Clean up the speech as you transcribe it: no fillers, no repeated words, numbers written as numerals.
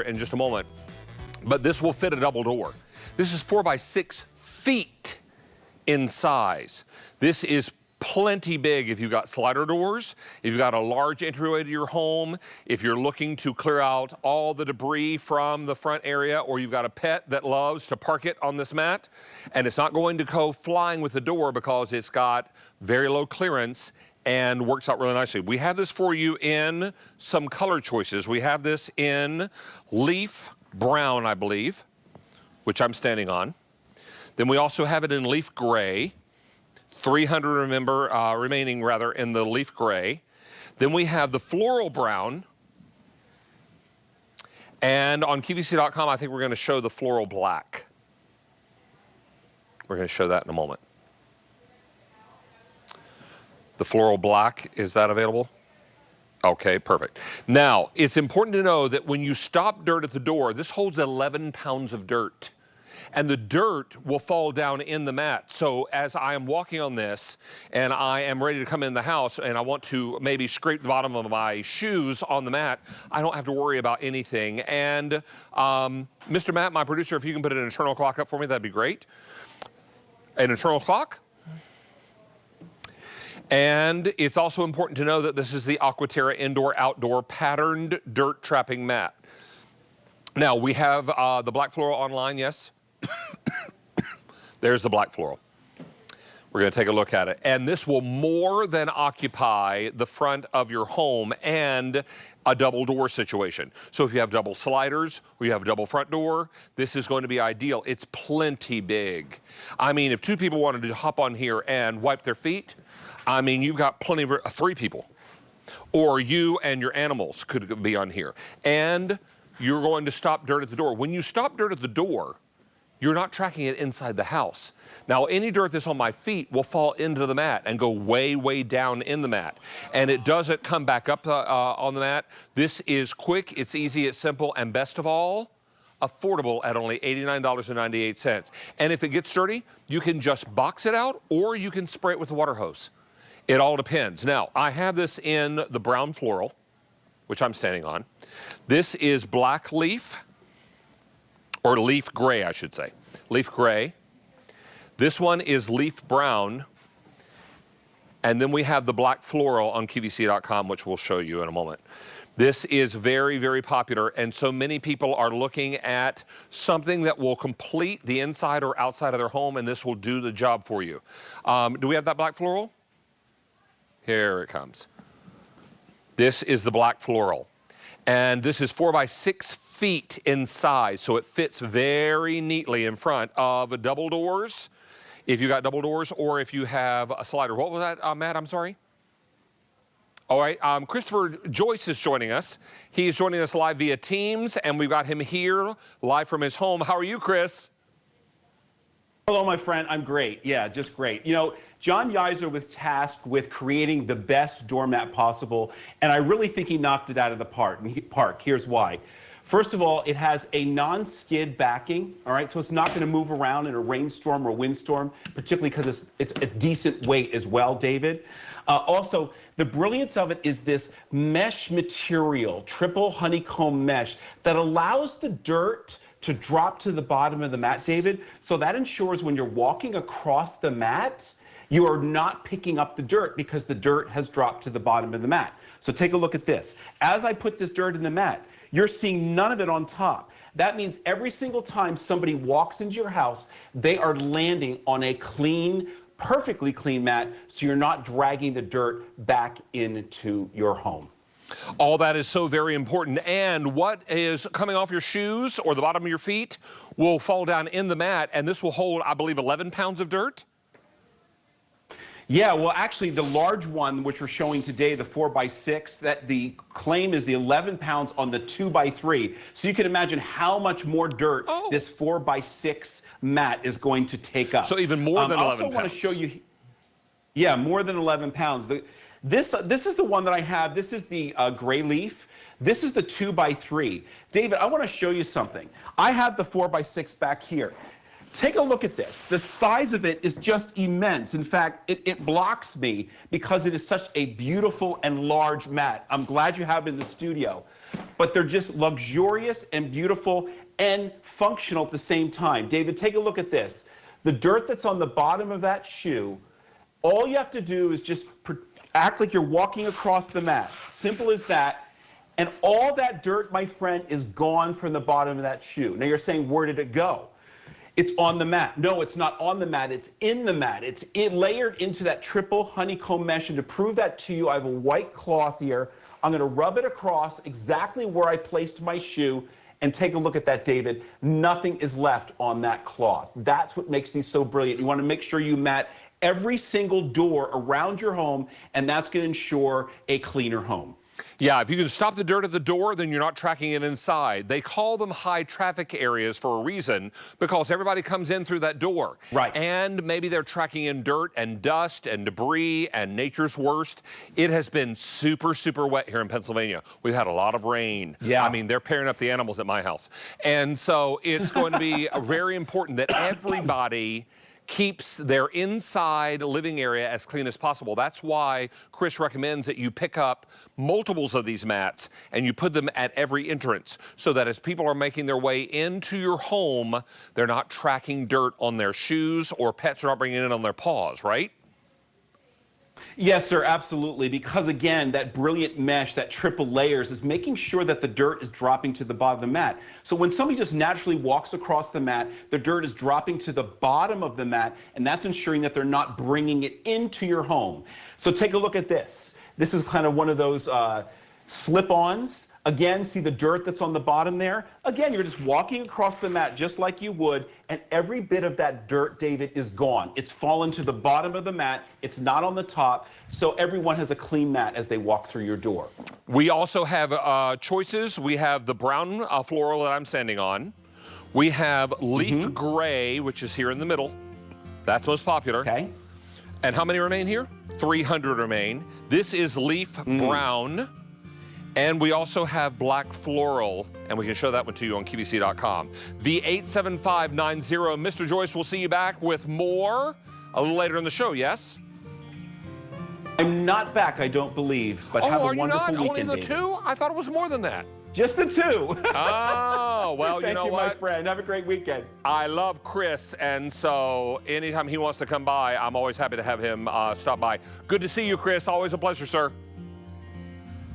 in just a moment, but this will fit a double door. This is 4'x6" feet in size. This is plenty big if you've got slider doors, if you've got a large entryway to your home, if you're looking to clear out all the debris from the front area, or you've got a pet that loves to park it on this mat, and it's not going to go flying with the door because it's got very low clearance and works out really nicely. We have this for you in some color choices. We have this in leaf brown, I believe, which I'm standing on. Then we also have it in leaf gray. 300 remaining in the leaf gray. Then we have the floral brown. And on QVC.com, I think we're going to show the floral black. We're going to show that in a moment. The floral black, is that available? Okay, perfect. Now, it's important to know that when you stop dirt at the door, this holds 11 pounds of dirt. And the dirt will fall down in the mat. So as I am walking on this and I am ready to come in the house and I want to maybe scrape the bottom of my shoes on the mat, I don't have to worry about anything. And Mr. Matt, my producer, if you can put an internal clock up for me, that'd be great. An internal clock. And it's also important to know that this is the Aqua-Terra indoor-outdoor patterned dirt trapping mat. Now, we have the black floral online, yes? There's the black floral. We're going to take a look at it. And this will more than occupy the front of your home and a double door situation. So if you have double sliders or you have a double front door, this is going to be ideal. It's plenty big. I mean, if two people wanted to hop on here and wipe their feet, I mean, you've got plenty of, 3 people. Or you and your animals could be on here. And you're going to stop dirt at the door. When you stop dirt at the door, you're not tracking it inside the house. Now, any dirt that's on my feet will fall into the mat and go way, way down in the mat. And it doesn't come back up on the mat. This is quick, it's easy, it's simple, and best of all, affordable at only $89.98. And if it gets dirty, you can just box it out or you can spray it with a water hose. It all depends. Now, I have this in the brown floral, which I'm standing on. This is black leaf, or leaf gray, I should say. Leaf gray. This one is leaf brown. And then we have the black floral on QVC.com, which we'll show you in a moment. This is very, very popular, and so many people are looking at something that will complete the inside or outside of their home, and this will do the job for you. Do we have that black floral? Here it comes. This is the black floral. And this is 4'x6" feet in size, so it fits very neatly in front of double doors, if you got double doors, or if you have a slider. What was that, Matt? I'm sorry? All right, Christopher Joyce is joining us. He's joining us live via Teams, and we've got him here live from his home. How are you, Chris? Hello, my friend. I'm great. Yeah, just great. You know, John Yiser was tasked with creating the best doormat possible, and I really think he knocked it out of the park. Here's why. First of all, it has a non-skid backing, all right? So it's not going to move around in a rainstorm or windstorm, particularly because it's a decent weight as well, David. Also, the brilliance of it is this mesh material, triple honeycomb mesh, that allows the dirt to drop to the bottom of the mat, David. So that ensures when you're walking across the mat, you are not picking up the dirt because the dirt has dropped to the bottom of the mat. So take a look at this. As I put this dirt in the mat, you're seeing none of it on top. That means every single time somebody walks into your house, they are landing on a clean, perfectly clean mat, so you're not dragging the dirt back into your home. All that is so very important. And what is coming off your shoes or the bottom of your feet will fall down in the mat, and this will hold, I believe, 11 pounds of dirt? Yeah, well, actually, the large one, which we're showing today, the 4'x6", that the claim is the 11 pounds on the 2'3". So you can imagine how much more dirt this 4'6" mat is going to take up. So even more than 11 pounds. I also want to show you, yeah, more than 11 pounds. This is the one that I have. This is the gray leaf. This is the 2'3". David, I want to show you something. I have the 4'6" back here. Take a look at this. The size of it is just immense. In fact, it blocks me because it is such a beautiful and large mat. I'm glad you have it in the studio. but they're just luxurious and beautiful and functional at the same time. David, take a look at this. The dirt that's on the bottom of that shoe, all you have to do is just act like you're walking across the mat. Simple as that. And all that dirt, my friend, is gone from the bottom of that shoe. Now you're saying, where did it go? It's on the mat. No, it's not on the mat. It's in the mat. It's layered into that triple honeycomb mesh. And to prove that to you, I have a white cloth here. I'm going to rub it across exactly where I placed my shoe. And take a look at that, David. Nothing is left on that cloth. That's what makes these so brilliant. You want to make sure you mat every single door around your home, and that's going to ensure a cleaner home. Yeah, if you can stop the dirt at the door, then you're not tracking it inside. They call them high traffic areas for a reason, because everybody comes in through that door. Right. And maybe they're tracking in dirt and dust and debris and nature's worst. It has been super, super wet here in Pennsylvania. We've had a lot of rain. Yeah. I mean, they're pairing up the animals at my house. And so it's going to be very important that everybody keeps their inside living area as clean as possible. That's why Chris recommends that you pick up multiples of these mats and you put them at every entrance, so that as people are making their way into your home, they're not tracking dirt on their shoes, or pets are not bringing it on their paws, right? Yes, sir, absolutely. Because again, that brilliant mesh, that triple layers, is making sure that the dirt is dropping to the bottom of the mat. So when somebody just naturally walks across the mat, the dirt is dropping to the bottom of the mat, and that's ensuring that they're not bringing it into your home. So take a look at this. This is kind of one of those slip-ons. Again, see the dirt that's on the bottom there? Again, you're just walking across the mat just like you would, and every bit of that dirt, David, is gone. It's fallen to the bottom of the mat. It's not on the top, so everyone has a clean mat as they walk through your door. We also have choices. We have the brown floral that I'm standing on. We have leaf gray, which is here in the middle. That's most popular. Okay. And how many remain here? 300 remain. This is leaf brown. And we also have black floral, and we can show that one to you on QVC.com. V87590. Mr. Joyce, we'll see you back with more a little later in the show, yes? I'm not back, I don't believe, but have a wonderful weekend, Only the David. two? I thought it was more than that. Just the two. Oh, well, you know Thank you, what? my friend. Have a great weekend. I love Chris, and so anytime he wants to come by, I'm always happy to have him stop by. Good to see you, Chris. Always a pleasure, sir.